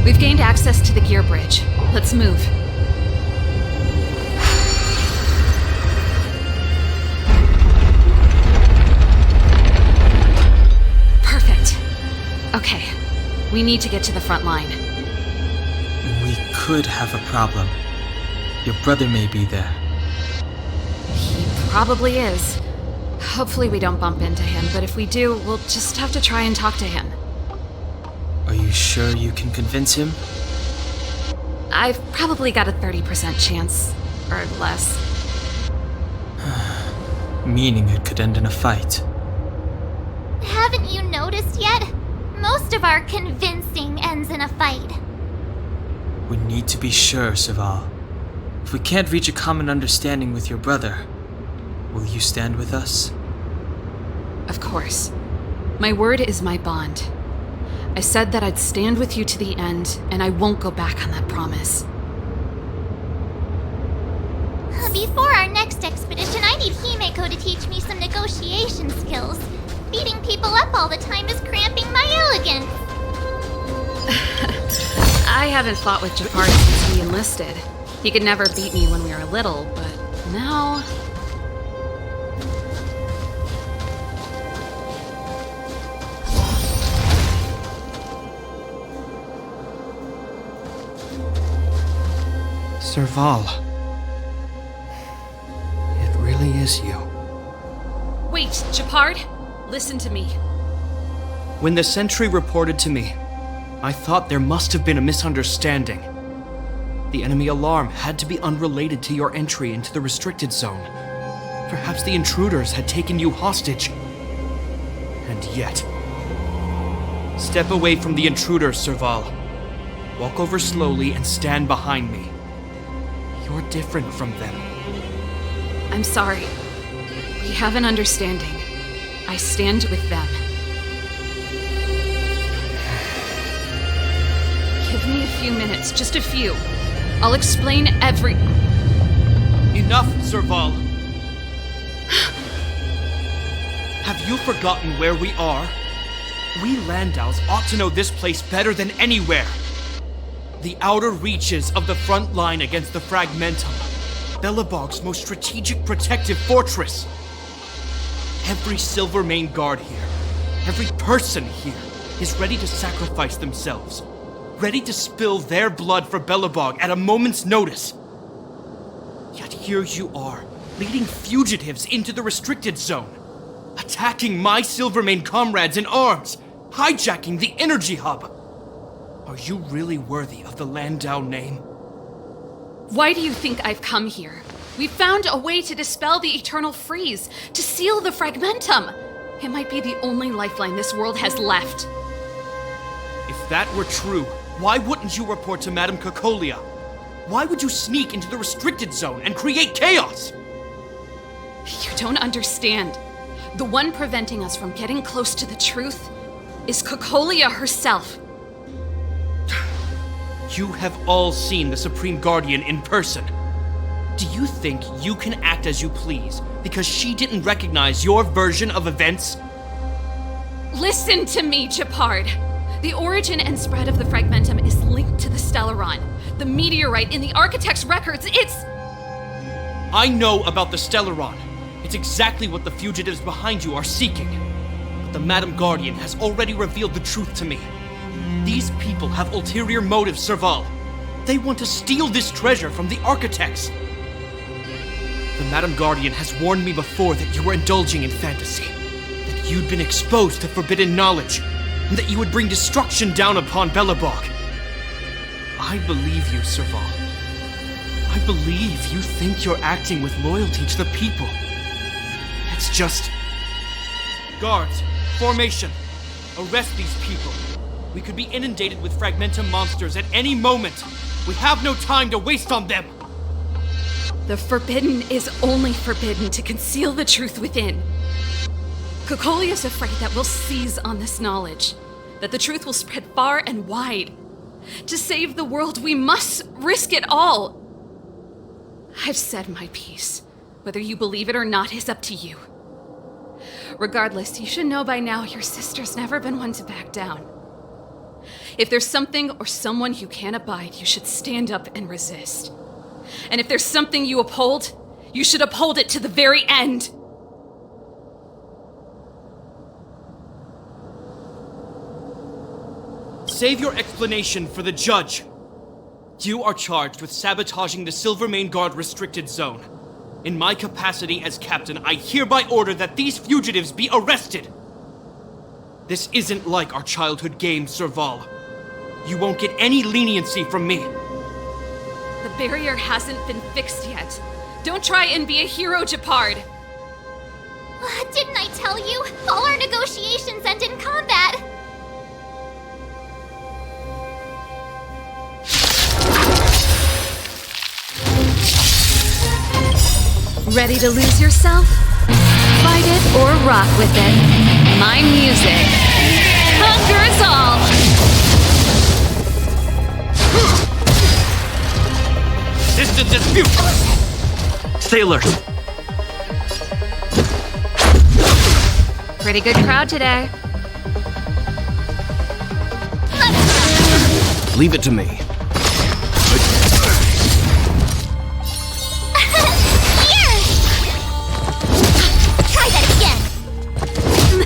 We've gained access to the gear bridge. Let's move. Perfect. Okay. We need to get to the front line. We could have a problem. Your brother may be there. He probably is. Hopefully we don't bump into him, but if we do, we'll just have to try and talk to him. Are you sure you can convince him? I've probably got a 30% chance, or less. Meaning it could end in a fight. Haven't you noticed yet? Most of our convincing ends in a fight. We need to be sure, Serval. If we can't reach a common understanding with your brother, will you stand with us? Of course. My word is my bond. I said that I'd stand with you to the end, and I won't go back on that promise. Before our next expedition, I need Himeko to teach me some negotiation skills. Beating people up all the time is cramping my elegance. I haven't fought with Jafar since he enlisted. He could never beat me when we were little, but now... Serval. It really is you. Wait, Japard! Listen to me. When the sentry reported to me, I thought there must have been a misunderstanding. The enemy alarm had to be unrelated to your entry into the restricted zone. Perhaps the intruders had taken you hostage. And yet... Step away from the intruders, Serval. Walk over slowly and stand behind me. You're different from them. I'm sorry. We have an understanding. I stand with them. Give me a few minutes, just a few. I'll explain every... Enough, Serval! Have you forgotten where we are? We Landaus ought to know this place better than anywhere. The outer reaches of the front line against the Fragmentum. Belobog's most strategic protective fortress. Every Silvermane guard here, every person here, is ready to sacrifice themselves. Ready to spill their blood for Belobog at a moment's notice. Yet here you are, leading fugitives into the restricted zone. Attacking my Silvermane comrades in arms. Hijacking the energy hub. Are you really worthy of the Landau name? Why do you think I've come here? We found a way to dispel the eternal freeze, to seal the Fragmentum. It might be the only lifeline this world has left. If that were true, why wouldn't you report to Madame Cocolia? Why would you sneak into the restricted zone and create chaos? You don't understand. The one preventing us from getting close to the truth is Cocolia herself. You have all seen the Supreme Guardian in person. Do you think you can act as you please because she didn't recognize your version of events? Listen to me, Japard. The origin and spread of the Fragmentum is linked to the Stellaron. The meteorite in the Architect's records, it's... I know about the Stellaron. It's exactly what the fugitives behind you are seeking. But the Madam Guardian has already revealed the truth to me. These people have ulterior motives, Serval. They want to steal this treasure from the Architects. The Madam Guardian has warned me before that you were indulging in fantasy. That you'd been exposed to forbidden knowledge. And that you would bring destruction down upon Belobog. I believe you, Serval. I believe you think you're acting with loyalty to the people. It's just... Guards, formation. Arrest these people. We could be inundated with Fragmentum monsters at any moment. We have no time to waste on them. The forbidden is only forbidden to conceal the truth within. Cocolia is afraid that we'll seize on this knowledge. that the truth will spread far and wide. To save the world, we must risk it all. I've said my piece. Whether you believe it or not is up to you. Regardless, you should know by now your sister's never been one to back down. If there's something or someone you can't abide, you should stand up and resist. And if there's something you uphold, you should uphold it to the very end. Save your explanation for the judge. You are charged with sabotaging the Silvermane Guard restricted zone. In my capacity as captain, I hereby order that these fugitives be arrested. This isn't like our childhood game, Serval. You won't get any leniency from me. The barrier hasn't been fixed yet. Don't try and be a hero, Japard. Didn't I tell you? All our negotiations end in combat. Ready to lose yourself? Fight it or rock with it. My music conquers all! Distance dispute! Stay alert. Pretty good crowd today. Leave it to me.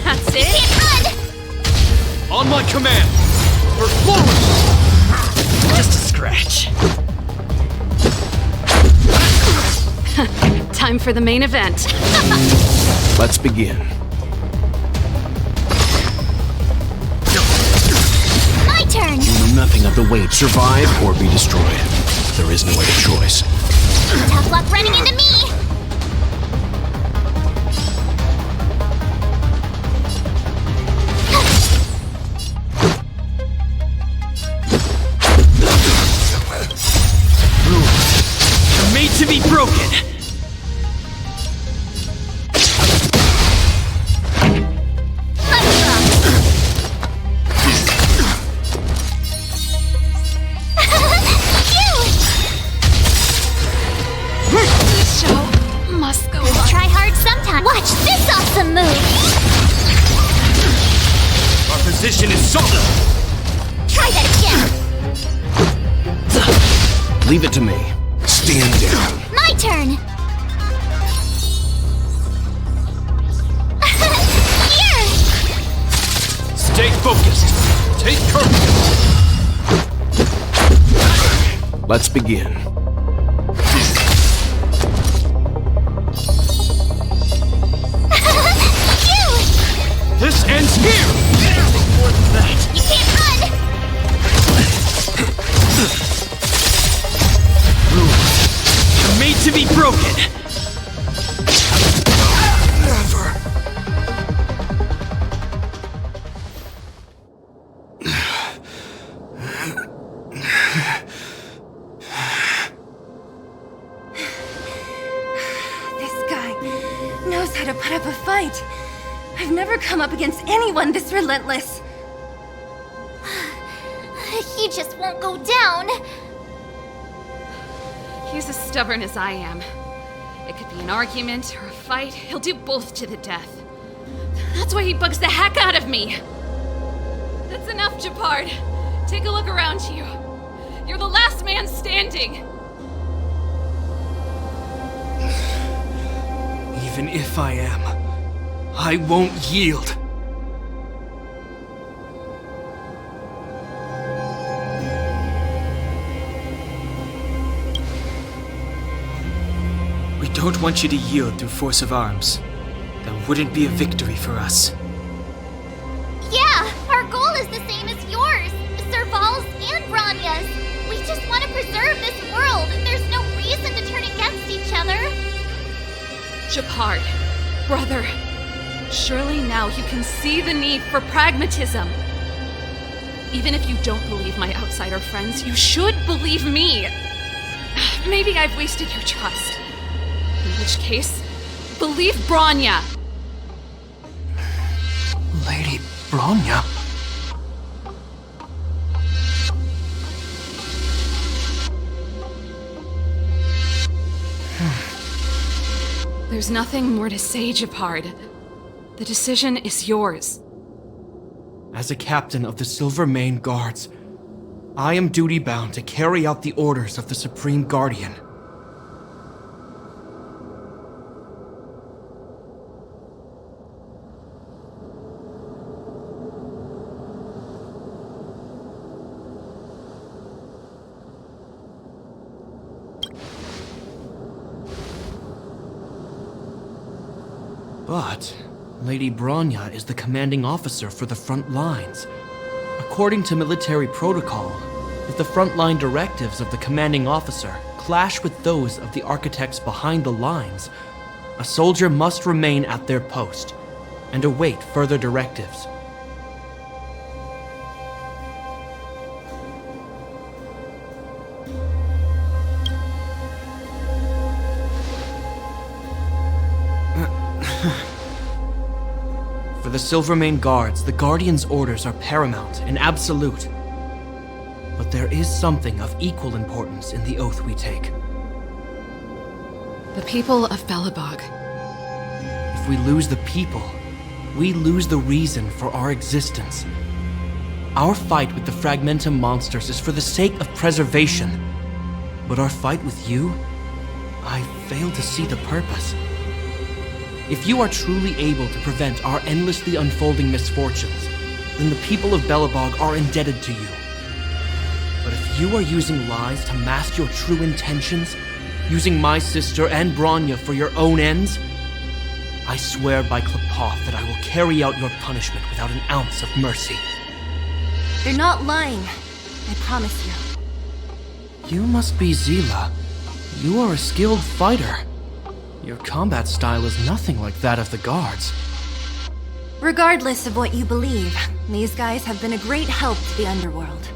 That's it? On my command! Forward! Just a scratch. Time for the main event. Let's begin. My turn! You know nothing of the weight. Survive or be destroyed. There is no other choice. Tough luck running into me! Made to be broken! This show must go on. Try hard sometime. Watch this awesome move! Our position is solid! Try that again! Leave it to me. Stand down. My turn! Here! Stay focused! Take courage! Let's begin. This ends here! You can't run! Made to be broken! Never. This guy knows how to put up a fight. I've never come up against anyone this relentless. He just won't go down. He's as stubborn as I am. It could be an argument or a fight. He'll do both to the death. That's why he bugs the heck out of me. That's enough, Japard. Take a look around you. You're the last man standing. Even if I am, I won't yield. We don't want you to yield through force of arms. That wouldn't be a victory for us. Yeah, our goal is the same as yours. Serval's and Branya's. We just want to preserve this world. There's no reason to turn against each other. Japard, brother, surely now you can see the need for pragmatism. Even if you don't believe my outsider friends, you should believe me. Maybe I've wasted your trust. In which case, believe Branya. Lady Bronya? There's nothing more to say, Japard. The decision is yours. As a captain of the Silvermane Guards, I am duty-bound to carry out the orders of the Supreme Guardian. But Lady Bronya is the commanding officer for the front lines. According to military protocol, if the frontline directives of the commanding officer clash with those of the architects behind the lines, a soldier must remain at their post and await further directives. For the Silvermane Guards, the Guardian's orders are paramount and absolute. But there is something of equal importance in the oath we take. The people of Belobog. If we lose the people, we lose the reason for our existence. Our fight with the Fragmentum monsters is for the sake of preservation. But our fight with you, I fail to see the purpose. If you are truly able to prevent our endlessly unfolding misfortunes, then the people of Belobog are indebted to you. But if you are using lies to mask your true intentions, using my sister and Bronya for your own ends, I swear by Klepoth that I will carry out your punishment without an ounce of mercy. They're not lying. I promise you. You must be Zila. You are a skilled fighter. Your combat style is nothing like that of the guards. Regardless of what you believe, these guys have been a great help to the underworld.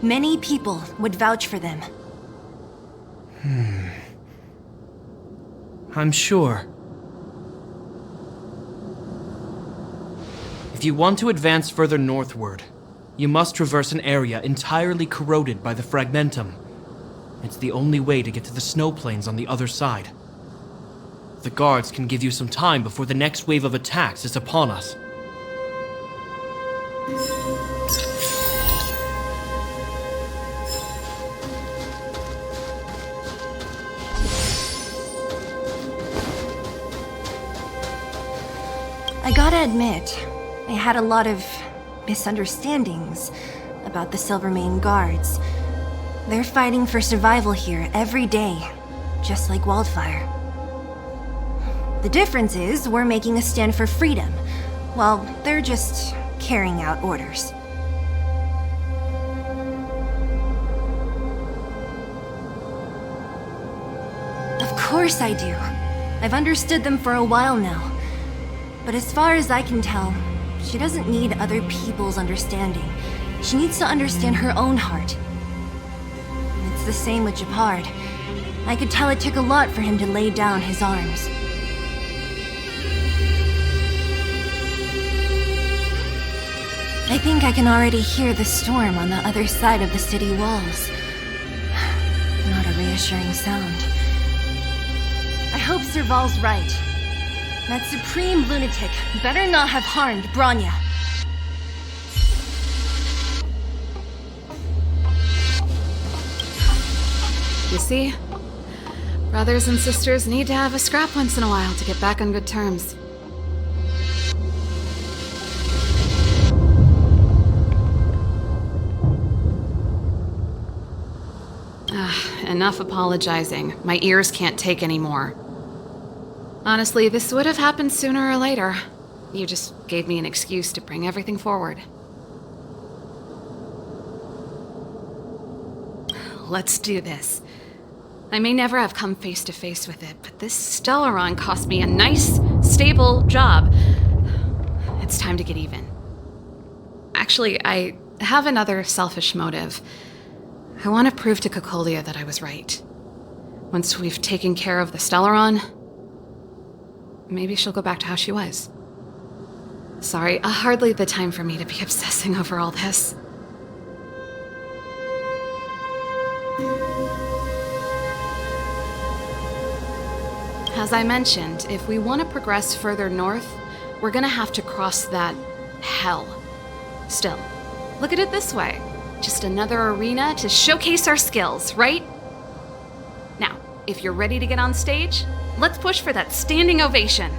Many people would vouch for them. I'm sure. If you want to advance further northward, you must traverse an area entirely corroded by the Fragmentum. It's the only way to get to the snow plains on the other side. The guards can give you some time before the next wave of attacks is upon us. I gotta admit, I had a lot of misunderstandings about the Silvermane Guards. They're fighting for survival here every day, just like Wildfire. The difference is we're making a stand for freedom, while they're just carrying out orders. Of course I do. I've understood them for a while now. But as far as I can tell, she doesn't need other people's understanding. She needs to understand her own heart. It's the same with Japard. I could tell it took a lot for him to lay down his arms. I think I can already hear the storm on the other side of the city walls. Not a reassuring sound. I hope Serval's right. That supreme lunatic better not have harmed Bronya. You see? Brothers and sisters need to have a scrap once in a while to get back on good terms. Enough apologizing. My ears can't take any more. Honestly, this would have happened sooner or later. You just gave me an excuse to bring everything forward. Let's do this. I may never have come face to face with it, but this Stellaron cost me a nice, stable job. It's time to get even. Actually, I have another selfish motive. I want to prove to Cocolia that I was right. Once we've taken care of the Stellaron, maybe she'll go back to how she was. Sorry, hardly the time for me to be obsessing over all this. As I mentioned, if we want to progress further north, we're gonna have to cross that hell. Still, look at it this way. Just another arena to showcase our skills, right? Now, if you're ready to get on stage, let's push for that standing ovation.